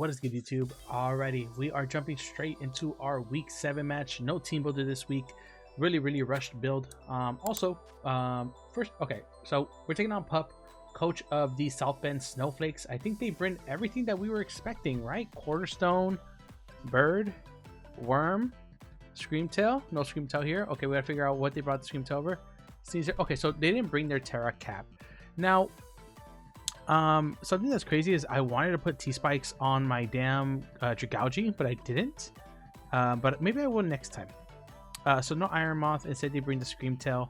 What is good, YouTube? Alrighty, we are jumping straight into our week 7 match. No team builder this week. Really rushed build. First, okay, so we're taking on Pup, coach of the South Bend Snowflakes. I think they bring everything that we were expecting, right? Cornerstone, Bird, Worm, Screamtail. No Screamtail here. Okay, we gotta figure out what they brought the Screamtail over. Caesar. Okay, so they didn't bring their Terra Cap. Now, something that's crazy is I wanted to put T-Spikes on my damn Dragougi, but I didn't. But maybe I will next time. So no Iron Moth. Instead, they bring the Screamtail.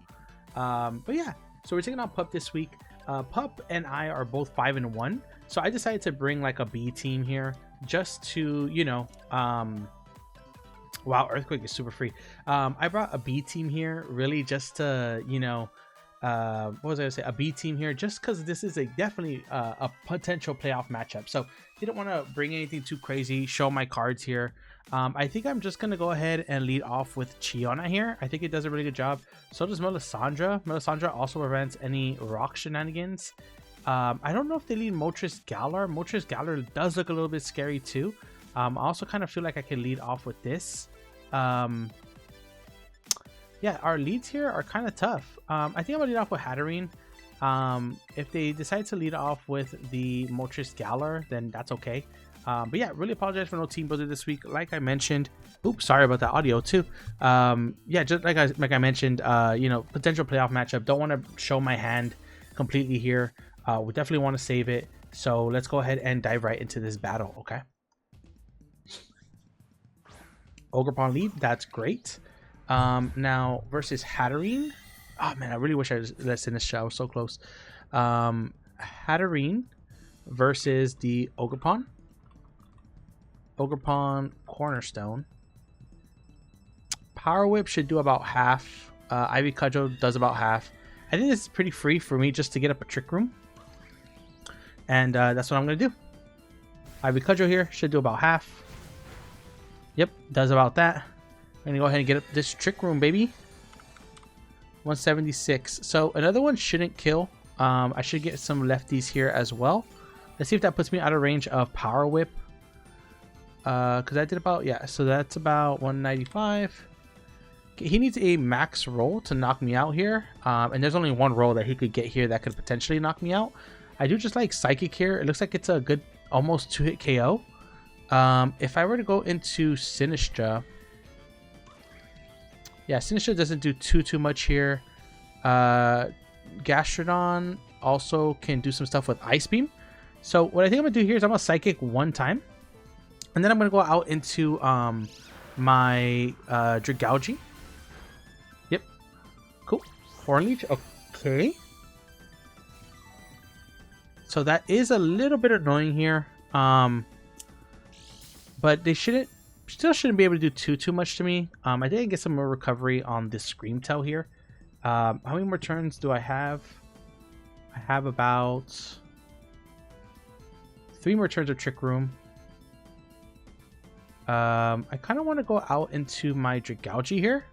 But yeah, so we're taking on Pup this week. Pup and I are both 5-1. So I decided to bring like a B team here just to, you know, wow, Earthquake is super free. I brought a B team here really just to, you know, what was I gonna say, a B team here just because this is definitely a potential playoff matchup. So didn't want to bring anything too crazy, show my cards here. I think I'm just gonna go ahead and lead off with Chiona here. I think it does a really good job. So does Melisandre. Melisandre also prevents any rock shenanigans. I don't know if they lead Moltres Galar. Moltres Galar does look a little bit scary too. I also kind of feel like I can lead off with this. Yeah, our leads here are kind of tough. I think I'm gonna lead off with Hatterene. If they decide to lead off with the Moltres Galar, then that's okay. But yeah, really apologize for no team builder this week. Like I mentioned, oops, sorry about that audio too. Yeah, just like I mentioned, you know, potential playoff matchup. Don't want to show my hand completely here. We definitely want to save it. So let's go ahead and dive right into this battle. Okay. Ogerpon lead, that's great. Now versus Hatterene. Oh man, I really wish I was less in this show. I was so close. Hatterene versus the Ogerpon. Ogerpon Cornerstone. Power Whip should do about half. Ivy Cudgel does about half. I think this is pretty free for me just to get up a Trick Room. And that's what I'm going to do. Ivy Cudgel here should do about half. Yep, does about that. I'm going to go ahead and get up this Trick Room, baby. 176. So another one shouldn't kill. I should get some lefties here as well. Let's see if that puts me out of range of Power Whip. Because I did about, yeah, so that's about 195. Okay, he needs a max roll to knock me out here. And there's only one roll that he could get here that could potentially knock me out. I do just like Psychic here. It looks like it's a good almost 2-hit KO. If I were to go into Sinistra, yeah, Sinistra doesn't do too much here. Gastrodon also can do some stuff with Ice Beam. So what I think I'm gonna do here is I'm gonna Psychic one time, and then I'm gonna go out into my Dragougi. Yep, cool. Hornleech, okay. So that is a little bit annoying here, but they still shouldn't be able to do too much to me. I did get some more recovery on this Screamtail here. How many more turns do I have? I have about 3 more turns of Trick Room. I kind of want to go out into my Dragougi here.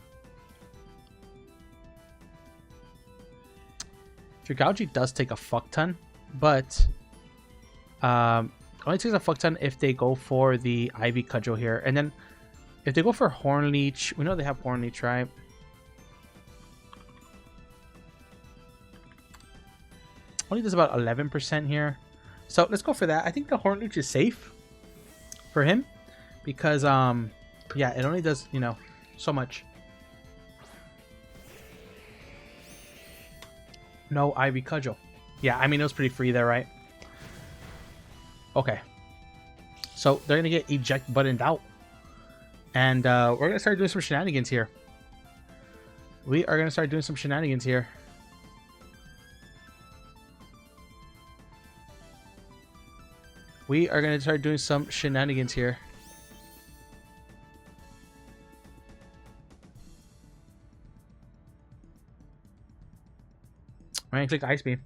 Dragougi does take a fuck ton, but only takes a fuck ton if they go for the Ivy Cudgel here. And then if they go for Hornleech, we know they have Hornleech, right? Only does about 11% here. So let's go for that. I think the Hornleech is safe for him because, yeah, it only does, you know, so much. No Ivy Cudgel. Yeah, I mean, it was pretty free there, right? Okay. So they're going to get eject buttoned out. And we're going to start doing some shenanigans here. We are going to start doing some shenanigans here. We are going to start doing some shenanigans here. I'm going to click Ice Beam.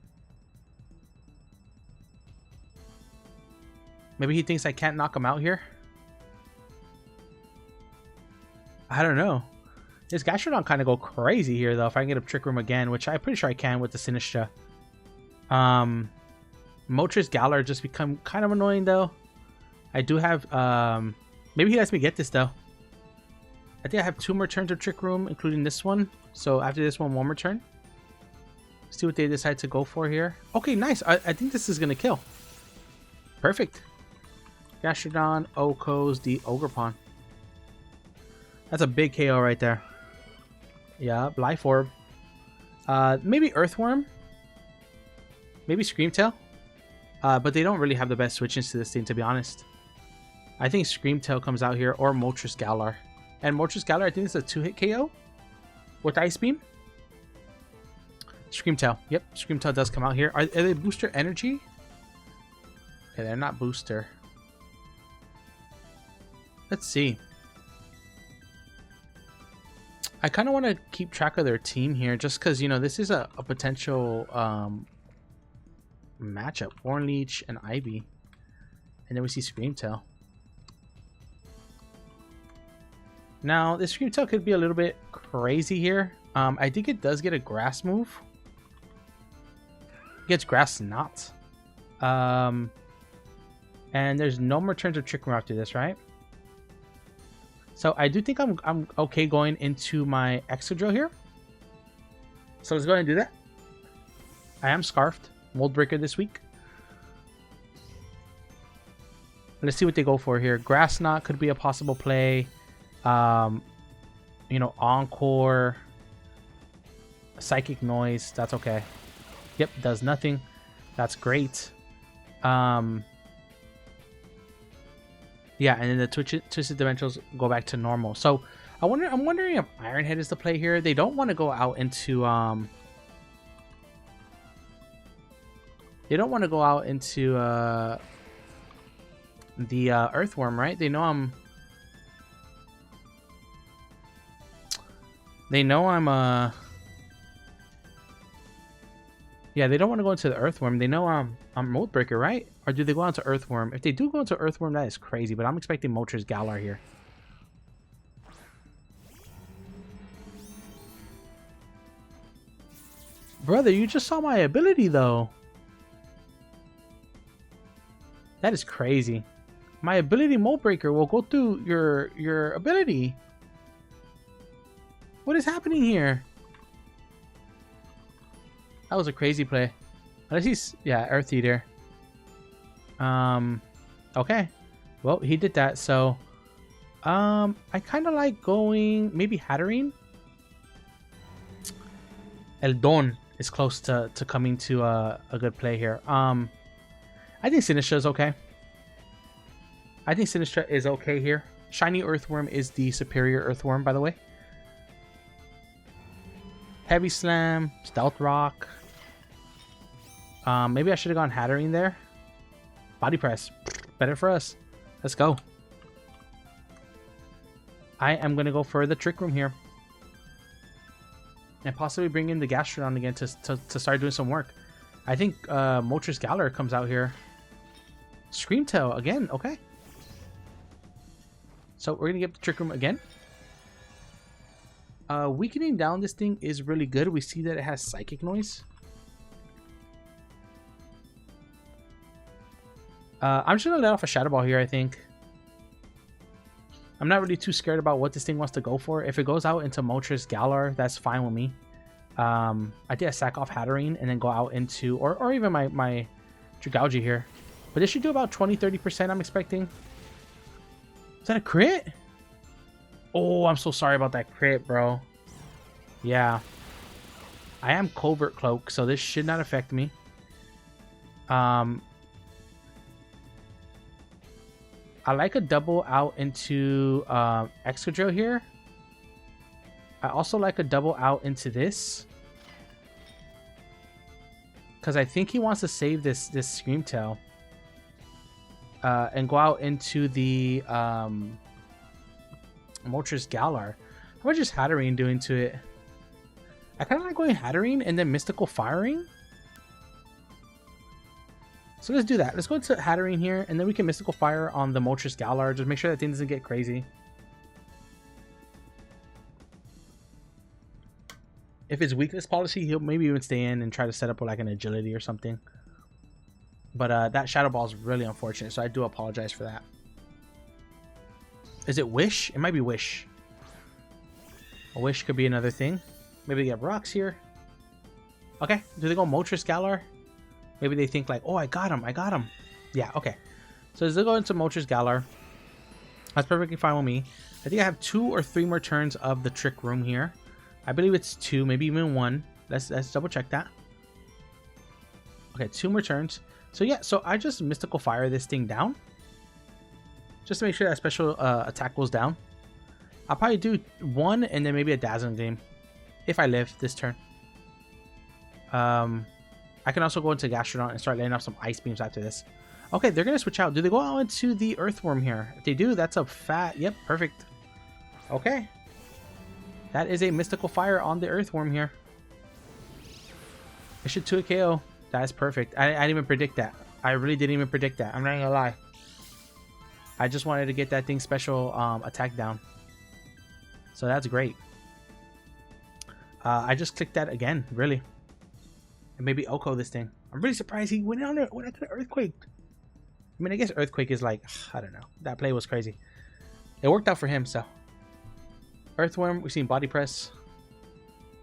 Maybe he thinks I can't knock him out here. I don't know. This Gastrodon kind of go crazy here, though, if I can get a Trick Room again, which I'm pretty sure I can with the Sinistra. Moltres Galar just become kind of annoying, though. I do have, maybe he lets me get this though. I think I have 2 more turns of Trick Room, including this one. So after this one more turn. See what they decide to go for here. Okay, nice. I think this is going to kill. Perfect. Gastrodon, Okos, the Ogre Pawn. That's a big KO right there. Yeah, Life Orb. Maybe Earthworm. Maybe Screamtail. But they don't really have the best switch-ins to this thing, to be honest. I think Screamtail comes out here, or Moltres Galar. And Moltres Galar, I think it's a 2-hit KO with Ice Beam. Screamtail. Yep, Screamtail does come out here. Are they booster energy? Okay, they're not booster. Let's see. I kind of want to keep track of their team here, just because, you know, this is a potential matchup. Warnleech and Ivy. And then we see Screamtail. Now, this Screamtail could be a little bit crazy here. I think it does get a grass move. It gets grass knot. And there's no more turns of Trick Room after this, right? So I do think I'm okay going into my Excadrill here. So let's go ahead and do that. I am Scarfed. Mold Breaker this week. Let's see what they go for here. Grass Knot could be a possible play. You know, Encore. Psychic Noise. That's okay. Yep, does nothing. That's great. Yeah, and then the Twisted Dimensionals go back to normal. So I'm wondering if Iron Head is the play here. They don't want to go out into they don't want to go out into the Earthworm, right? They know I'm yeah, they don't want to go into the Earthworm. They know I'm Mold Breaker, right? Or do they go into Earthworm? If they do go into Earthworm, that is crazy. But I'm expecting Moltres Galar here. Brother, you just saw my ability, though. That is crazy. My ability, Mold Breaker, will go through your ability. What is happening here? That was a crazy play. Unless he's, yeah, Earth Eater. Okay. Well, he did that, so I kind of like going maybe Hatterene. Eldon is close to coming to a good play here. I think Sinistra is okay. I think Sinistra is okay here. Shiny Earthworm is the superior Earthworm, by the way. Heavy Slam, Stealth Rock. Maybe I should have gone Hatterene there. Body Press. Better for us. Let's go. I am going to go for the Trick Room here. And possibly bring in the Gastrodon again to start doing some work. I think Moltres Galar comes out here. Screamtail again. Okay. So we're going to get the Trick Room again. Weakening down this thing is really good. We see that it has Psychic Noise. I'm just going to let off a Shadow Ball here, I think. I'm not really too scared about what this thing wants to go for. If it goes out into Moltres Galar, that's fine with me. I think I sack off Hatterene and then go out into... Or even my Dragalge here. But this should do about 20-30%, I'm expecting. Is that a crit? Oh, I'm so sorry about that crit, bro. Yeah. I am Covert Cloak, so this should not affect me. I like a double out into Excadrill here. I also like a double out into this. Because I think he wants to save this Screamtail. And go out into the Moltres Galar. How much is Hatterene doing to it? I kind of like going Hatterene and then Mystical Firing. So let's do that. Let's go into Hatterene here, and then we can Mystical Fire on the Moltres Galar. Just make sure that thing doesn't get crazy. If it's weakness policy, he'll maybe even stay in and try to set up with like an agility or something. But that Shadow Ball is really unfortunate, so I do apologize for that. Is it Wish? It might be Wish. A Wish could be another thing. Maybe they get rocks here. Okay. Do they go Moltres Galar? Maybe they think like, oh, I got him. I got him. Yeah, okay. So they go into Moltres Galar. That's perfectly fine with me. I think I have 2 or 3 more turns of the Trick Room here. I believe it's 2, maybe even 1. Let's double check that. Okay, 2 more turns. So yeah, so I just Mystical Fire this thing down. Just to make sure that special attack goes down. I'll probably do 1 and then maybe a Dazzling Gleam. If I live this turn. I can also go into Gastrodon and start laying off some Ice Beams after this. Okay, they're going to switch out. Do they go out into the Earthworm here? If they do, that's a fat... Yep, perfect. Okay. That is a Mystical Fire on the Earthworm here. It should 2 a KO. That is perfect. I didn't even predict that. I really didn't even predict that. I'm not gonna lie. I just wanted to get that thing special attack down. So that's great. I just clicked that again, really. And maybe Oko this thing. I'm really surprised he went on there when I could Earthquake. I mean, I guess Earthquake is like, I don't know. That play was crazy. It worked out for him, so. Earthworm, we've seen Body Press.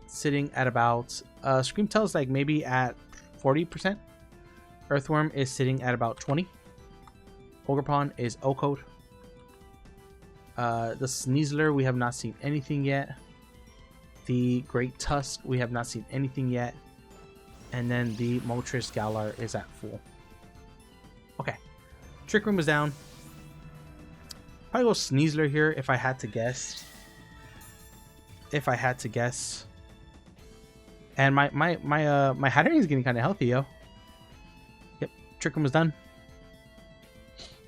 Sitting at about... Screamtail is like maybe at 40%. Earthworm is sitting at about 20. Ogerpon is O-Code. The Sneasler, we have not seen anything yet. The Great Tusk, we have not seen anything yet. And then the Moltres Galar is at full. Okay. Trick Room is down. Probably go Sneasler here if I had to guess. If I had to guess. And my Hatterene is getting kind of healthy, yo. Yep, Trick Room is done.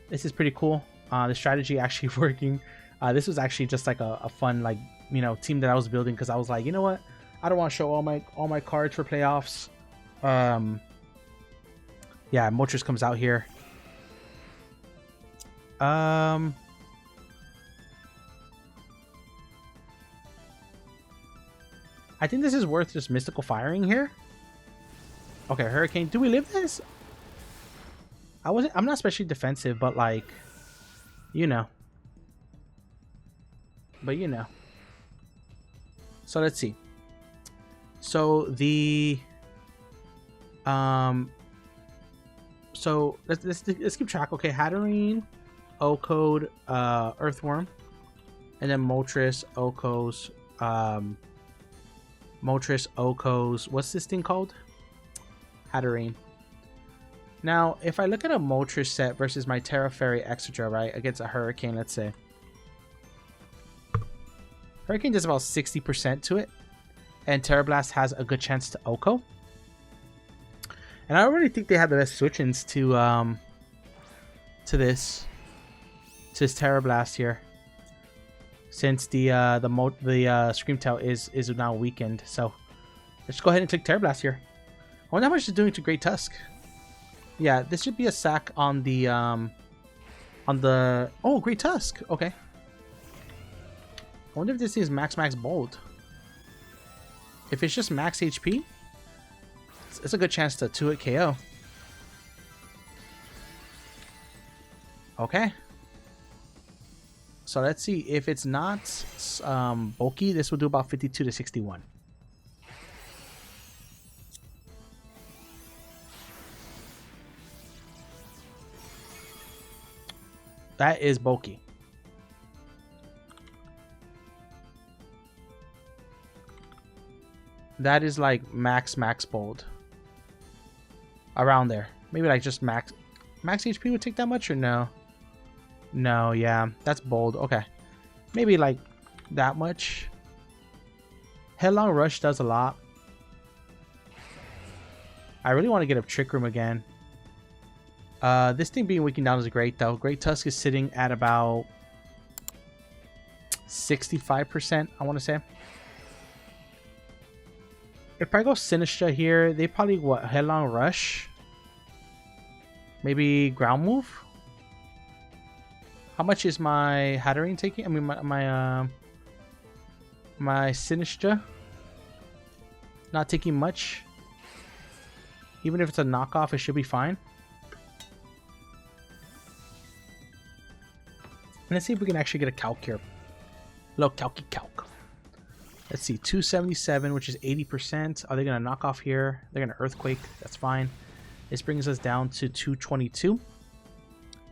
This is pretty cool. The strategy actually working. This was actually just like a fun, like, you know, team that I was building, because I was like, you know what, I don't want to show all my cards for playoffs. Yeah, Moltres comes out here. I think this is worth just Mystical Firing here. Okay, Hurricane. Do we live this? I'm not especially defensive, but like, you know. But you know. So let's see. So the so let's keep track. Okay, Hatterene, O-Code, Earthworm, and then Moltres, O-Co's, Moltres, O-Co's, what's this thing called? Hatterene. Now, if I look at a Moltres set versus my Terra Fairy Extra, right, against a Hurricane, let's say. Hurricane does about 60% to it, and Terra Blast has a good chance to O-Co. And I already think they have the best switch-ins to this Terra Blast here, since the Screamtail is now weakened. So let's go ahead and click Terra Blast here. I wonder how much it's doing to Great Tusk. Yeah, this should be a sack on the oh, Great Tusk. Okay. I wonder if this is max bold. If it's just max HP, it's a good chance to 2-hit KO. Okay. So let's see, if it's not bulky, this will do about 52 to 61. That is bulky. That is like max bold. Around there. Maybe like just max HP would take that much, or no? No, yeah. That's bold. Okay. Maybe like that much. Headlong Rush does a lot. I really want to get a Trick Room again. This thing being weakened down is great, though. Great Tusk is sitting at about 65%, I want to say. If I go Sinistra here, they probably, what, Headlong Rush? Maybe Ground Move? How much is my Hatterene taking? I mean, my Sinistra? Not taking much. Even if it's a knockoff, it should be fine. Let's see if we can actually get a calc here. A little calcy calc. Let's see, 277, which is 80%. Are they going to knock off here? They're going to earthquake. That's fine. This brings us down to 222.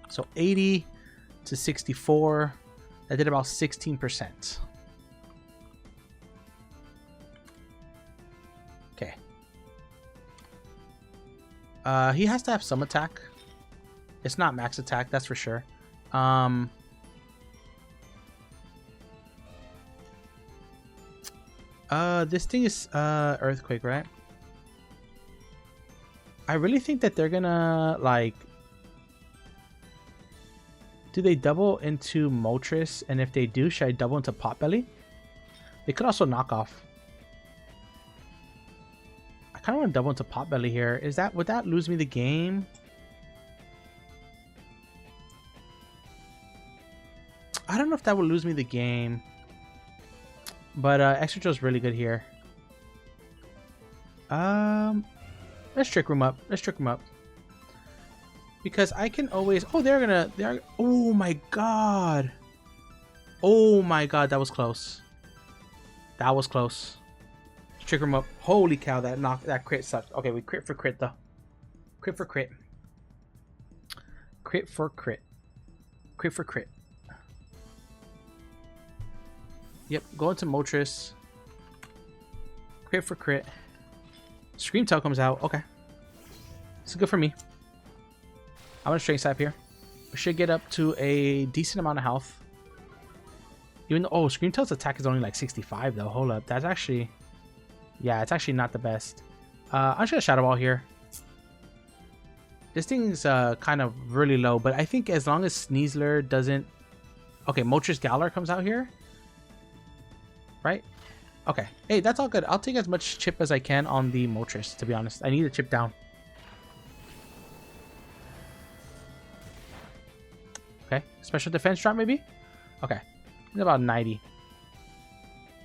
So 80 to 64. That did about 16%. Okay. He has to have some attack. It's not max attack, that's for sure. This thing is earthquake, right? I really think that they're gonna like. Do they double into Moltres? And if they do, should I double into Potbelly? They could also knock off. I kind of want to double into Potbelly here. Would that lose me the game? I don't know if that would lose me the game. But Extra Joe's really good here. Let's Trick Room up. Let's Trick Room up. Because I can always... Oh, oh my god. Oh my god, that was close. That was close. Let's Trick Room up. Holy cow, that crit sucked. Okay, we crit for crit though. Crit for crit. Crit for crit. Crit for crit. Yep, go into Moltres. Crit for crit. Scream Tail comes out. Okay. This is good for me. I'm gonna strength sap here. We should get up to a decent amount of health. Even though, oh, Scream Tail's attack is only like 65 though. Hold up. That's actually... Yeah, it's actually not the best. I'm just gonna Shadow Ball here. This thing's kind of really low, but I think as long as Sneasler doesn't... Okay, Moltres Galar comes out here. Right? Okay. Hey, that's all good. I'll take as much chip as I can on the Moltres, to be honest. I need a chip down. Okay. Special defense drop, maybe? Okay. It's about 90.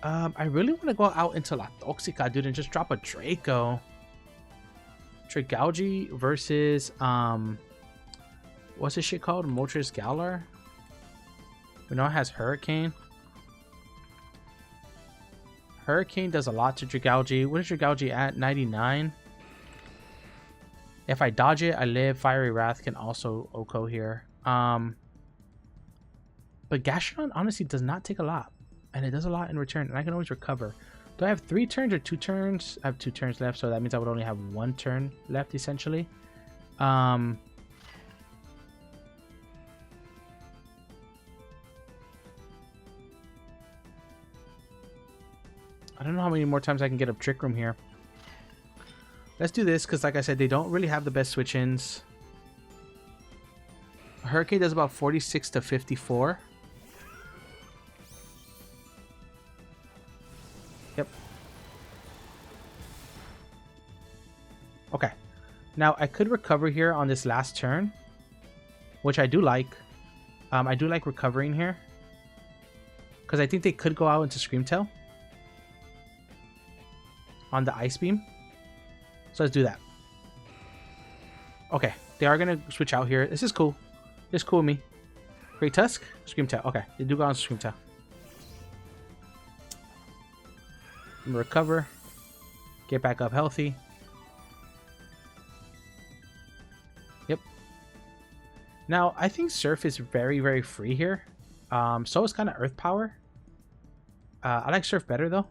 I really want to go out into La Toxica, dude, and just drop a Draco. Trigalgi versus, what's this shit called? Moltres Galar? We know it has Hurricane. Hurricane does a lot to Dragalge. What is Dragalge at? 99. If I dodge it, I live. Fiery Wrath can also OHKO here. But Gastrodon honestly does not take a lot. And it does a lot in return. And I can always recover. Do I have 3 turns or 2 turns? I have 2 turns left. So that means I would only have 1 turn left essentially. I don't know how many more times I can get up Trick Room here. Let's do this because, like I said, they don't really have the best switch-ins. Hurricane does about 46 to 54. Yep. Okay. Now, I could recover here on this last turn, which I do like. I do like recovering here because I think they could go out into Scream Tail on the Ice Beam. So let's do that. Okay, they are gonna switch out here. This is cool. This is cool with me. Great Tusk, Scream Tail. Okay, they do go on Scream Tail. I'm gonna recover. Get back up healthy. Yep. Now I think Surf is very, very free here. So is kind of Earth Power. I like Surf better though.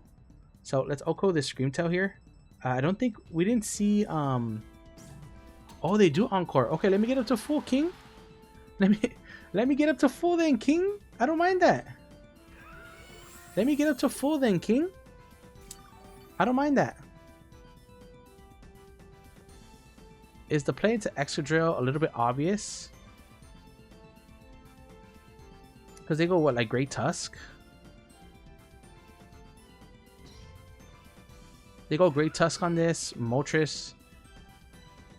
So let's OHKO this Scream Tail here. I don't think we didn't see. Oh, they do Encore. Okay, let me get up to full, King. Let me get up to full then, King. I don't mind that. Let me get up to full then, King. I don't mind that. Is the play into Excadrill a little bit obvious? Because they go what, like Great Tusk? They go Great Tusk on this. Moltres.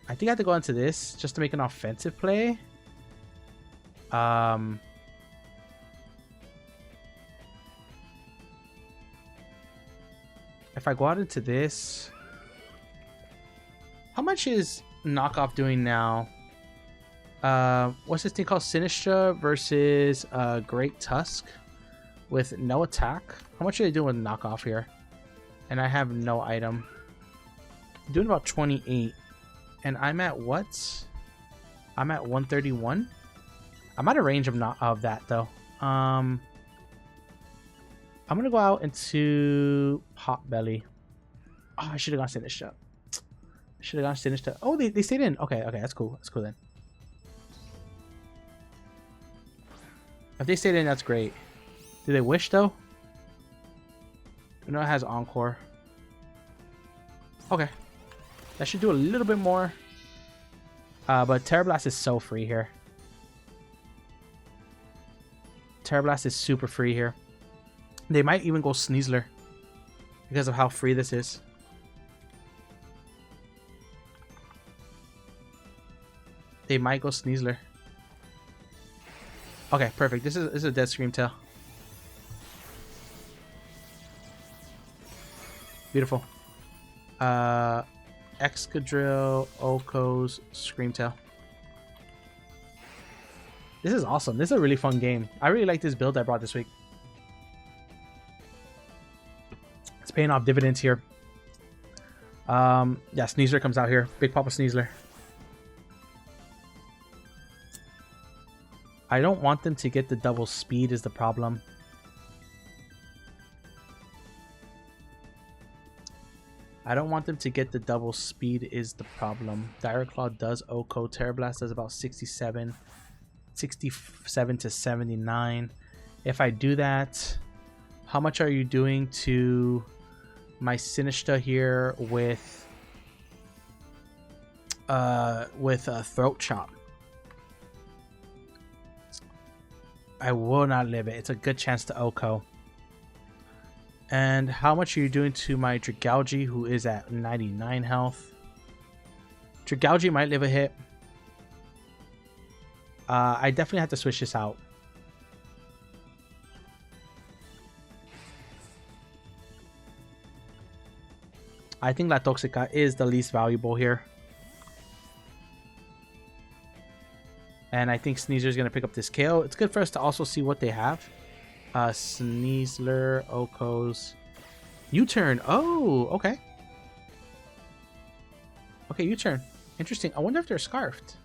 I think I have to go into this just to make an offensive play. If I go out into this, how much is Knockoff doing now? What's this thing called? Sinistra versus Great Tusk with no attack. How much are they doing with knockoff here? And I have no item. I'm doing about 28. And I'm at what? I'm at 131. I'm out of range of that though. I'm gonna go out into Potbelly. Oh, I should have gone Sinistra. Should have gone Sinistra. Oh, they stayed in. Okay, that's cool. That's cool then. If they stayed in, that's great. Do they wish though? No, it has Encore. Okay. That should do a little bit more. But Terra Blast is so free here. Terra Blast is super free here. They might even go Sneasler because of how free this is. They might go Sneasler. Okay, perfect. This is a dead Scream Tail. Beautiful. Excadrill, Oko's, Screamtail. This is awesome. This is a really fun game. I really like this build I brought this week. It's paying off dividends here. Yeah, Sneasler comes out here. Big Papa Sneasler. I don't want them to get the double speed is the problem. I don't want them to get the double speed is the problem. Direct Claw does Oko. Terra Blast does about 67 to 79. If I do that, how much are you doing to my Sinistra here with a Throat Chop? I will not live it. It's a good chance to Oko. And how much are you doing to my Dragalge, who is at 99 health? Dragalge might live a hit. I definitely have to switch this out. I think La Toxica is the least valuable here. And I think Sneasler is going to pick up this KO. It's good for us to also see what they have. Sneasler, Oko's, U-turn. Oh, okay. Okay, U-turn. Interesting. I wonder if they're scarfed.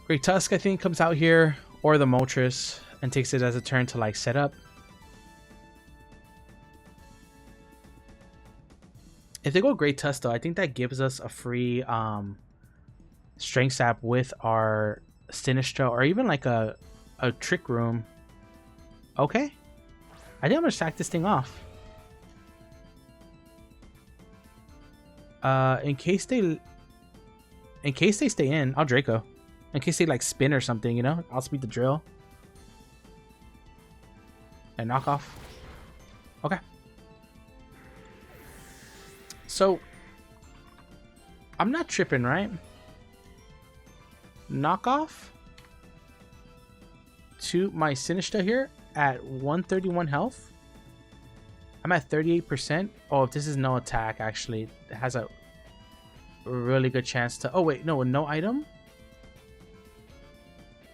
Great Tusk, I think, comes out here, or the Moltres, and takes it as a turn to like set up. If they go Great Tusk, though, I think that gives us a free Strength Sap with our Sinistra, or even like a Trick Room. Okay, I think I'm gonna sack this thing off. In case they stay in, I'll Draco. In case they like spin or something, you know, I'll speed the drill and knock off. Okay. So I'm not tripping, right? Knockoff to my Sinistra here at 131 health. I'm at 38%. Oh, if this is no attack, actually, it has a really good chance to... Oh, wait, no item?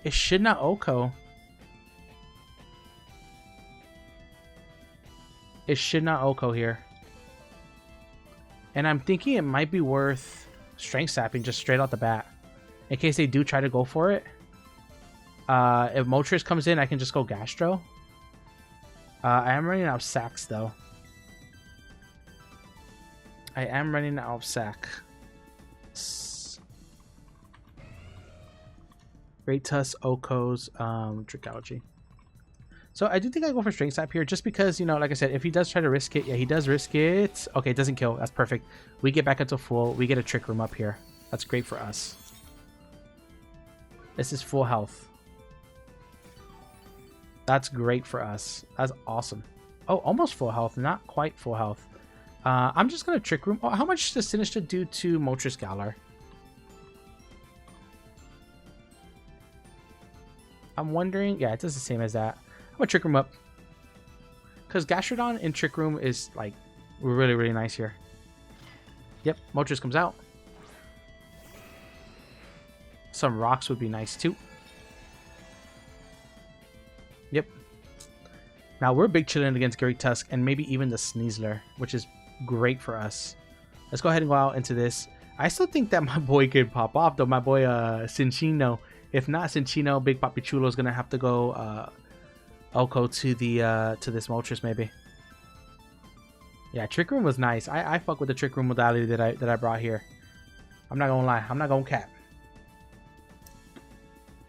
It should not Oko. It should not Oko here. And I'm thinking it might be worth Strength Sapping just straight out the bat. In case they do try to go for it. If Moltres comes in, I can just go Gastro. I am running out of sacks, though. I am running out of sack. Great Tusk, Oko's, Dragalge. So I do think I go for Strength Sap here, just because, you know, like I said, if he does try to risk it, yeah, he does risk it. Okay, it doesn't kill. That's perfect. We get back into full. We get a Trick Room up here. That's great for us. This is full health. That's great for us. That's awesome. Oh, almost full health. Not quite full health. I'm just going to Trick Room. Oh, how much does Sinistra do to Moltres Galar? I'm wondering. Yeah, it does the same as that. I'm going to Trick Room up. Because Gastrodon in Trick Room is, like, really, really nice here. Yep, Moltres comes out. Some rocks would be nice too. Yep. Now we're big chilling against Great Tusk and maybe even the Sneasler, which is great for us. Let's go ahead and go out into this. I still think that my boy could pop off though. My boy Cinchino. If not Cinchino, Big Papi Chulo is gonna have to go Oko to the to this Moltres maybe. Yeah, Trick Room was nice. I fuck with the Trick Room modality that I brought here. I'm not gonna lie. I'm not gonna cap.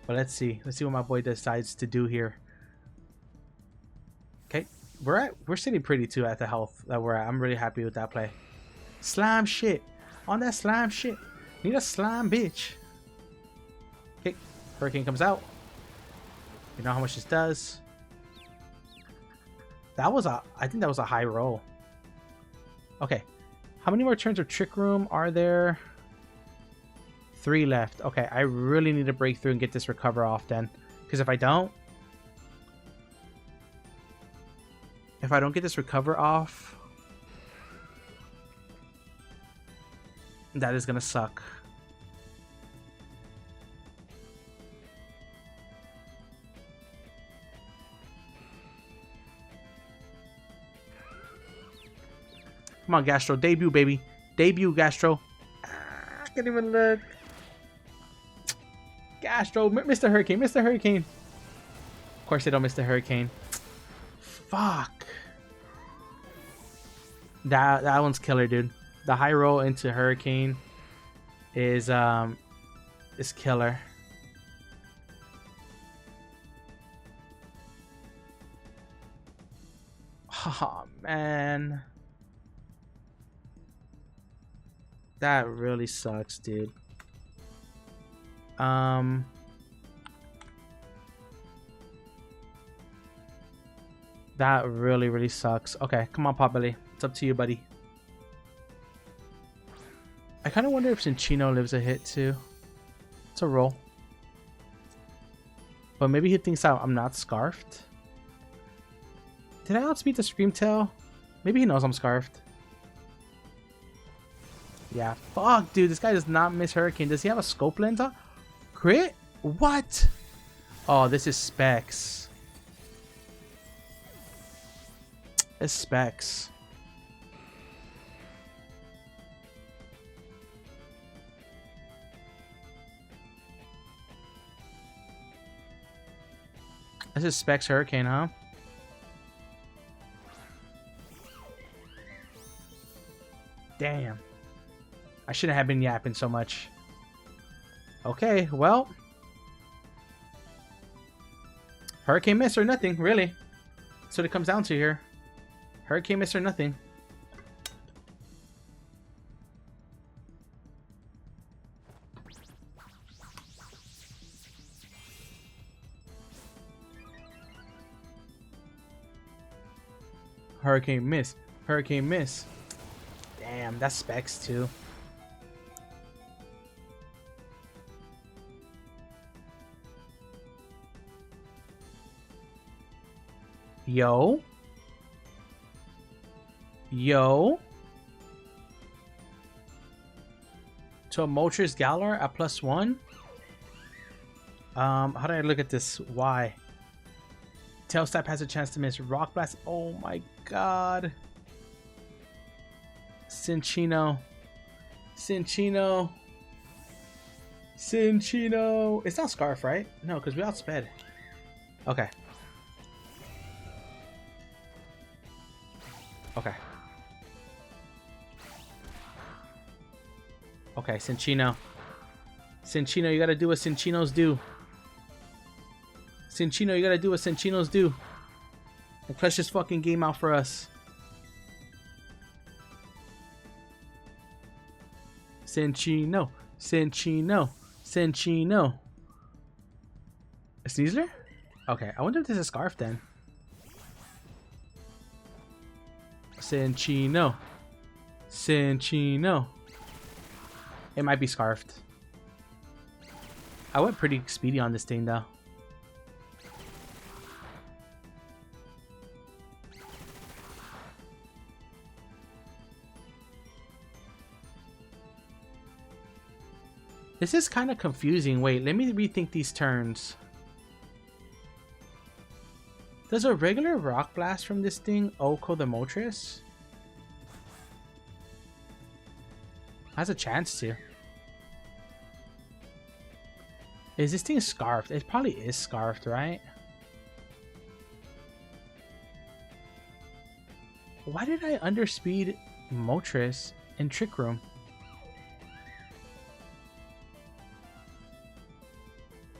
But let's see. Let's see what my boy decides to do here. Okay, we're sitting pretty too at the health that we're at. I'm really happy with that play. Slime shit. On that slime shit. Need a slime bitch. Okay, Hurricane comes out. You know how much this does. That was I think that was a high roll. Okay, how many more turns of Trick Room are there? 3 left. Okay, I really need to break through and get this recover off then. Because if I don't get this recover off, that is gonna suck. Come on, Gastro. Debut, baby. Debut, Gastro. I can't even look. Gastro. Mr. Hurricane. Mr. Hurricane. Of course they don't miss the Hurricane. Fuck. That one's killer, dude. The high roll into Hurricane is killer. Oh, man. That really sucks, dude. That really sucks. Okay, come on, Potbelly. It's up to you, buddy. I kind of wonder if Cinchino lives a hit too. It's a roll. But maybe he thinks I'm not scarfed. Did I outspeed the Screamtail? Maybe he knows I'm scarfed. Yeah, fuck, dude. This guy does not miss Hurricane. Does he have a scope lens on? Crit? What? Oh, this is Specs. It's Specs. This is Specs Hurricane, huh? Damn. I shouldn't have been yapping so much. Okay, well. Hurricane miss or nothing, really. That's what it comes down to here. Hurricane miss or nothing. Hurricane miss. Hurricane miss. Damn, that's Specs too. Yo. Yo. To a Moltres Galar at +1. How do I look at this? Why? Tail Step has a chance to miss. Rock Blast. Oh my god. Cinchino. Cinchino. Cinchino. It's not Scarf, right? No, because we outsped. Okay. Okay. Okay, Cinchino. Cinchino, you gotta do what Cinchinos do. Cinchino, you gotta do what Cinchinos do. And clutch this fucking game out for us. Cinchino. Cinchino. Cinchino. A Sneasler? Okay, I wonder if this is a Scarf then. Cinchino. Cinchino. It might be Scarfed. I went pretty speedy on this thing though. This is kind of confusing. Wait, let me rethink these turns. Does a regular rock blast from this thing Oko the Moltres? Has a chance to. Is this thing scarfed? It probably is scarfed, right? Why did I underspeed Moltres in Trick Room?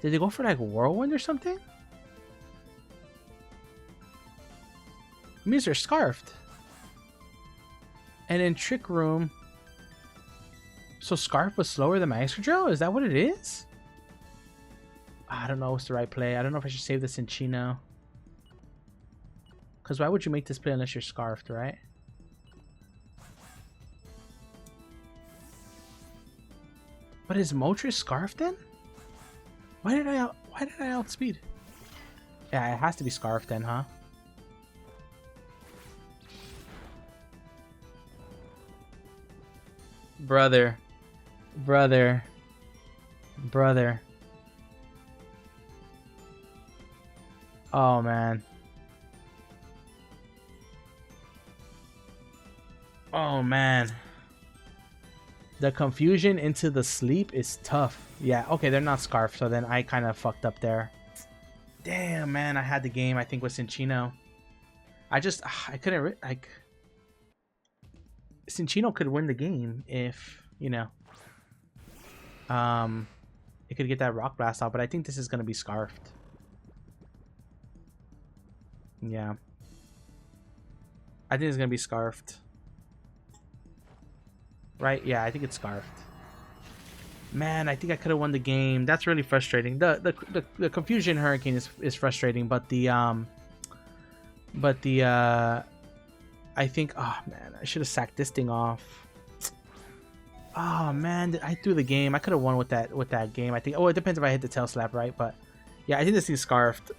Did they go for like Whirlwind or something? It means they're scarfed. And in Trick Room... So Scarf was slower than my Excadrill? Is that what it is? I don't know what's the right play. I don't know if I should save this in Chino. Because why would you make this play unless you're scarfed, right? But is Moltres scarfed then? Why did I outspeed? Yeah, it has to be scarfed then, huh? Brother. Oh man. Oh man. The confusion into the sleep is tough. Yeah, okay, they're not scarfed, so then I kind of fucked up there. Damn, man, I had the game, I think, with Cinccino. I couldn't, like... Cinccino could win the game if, you know... it could get that Rock Blast out, but I think this is going to be scarfed. Yeah. I think it's going to be scarfed. Right? Yeah, I think it's scarfed. Man, I think I could have won the game. That's really frustrating. The Confusion Hurricane is frustrating, but I think, oh man, I should have sacked this thing off. Oh man, I threw the game. I could have won with that game. I think. Oh, it depends if I hit the tail slap, right? But yeah, I think this thing's scarfed.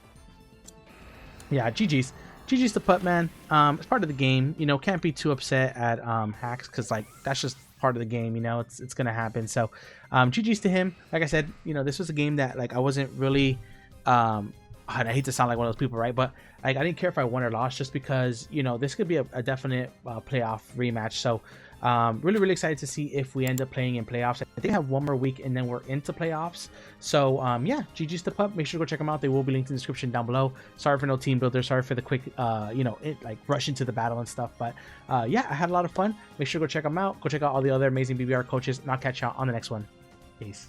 Yeah, GG's. GG's the putt, man. It's part of the game. You know, can't be too upset at hacks because like that's just part of the game. You know, it's gonna happen. So, GG's to him. Like I said, you know, this was a game that like I wasn't really. I hate to sound like one of those people, right? But like I didn't care if I won or lost, just because you know this could be a definite playoff rematch. So really excited to see if we end up playing in playoffs. I think I have one more week and then we're into playoffs. So yeah, GG's the pup. Make sure to go check them out. They will be linked in the description down below. Sorry for no team builder. Sorry for the quick you know, like rush into the battle and stuff. But yeah, I had a lot of fun. Make sure to go check them out. Go check out all the other amazing BBR coaches, and I'll catch you on the next one. Peace.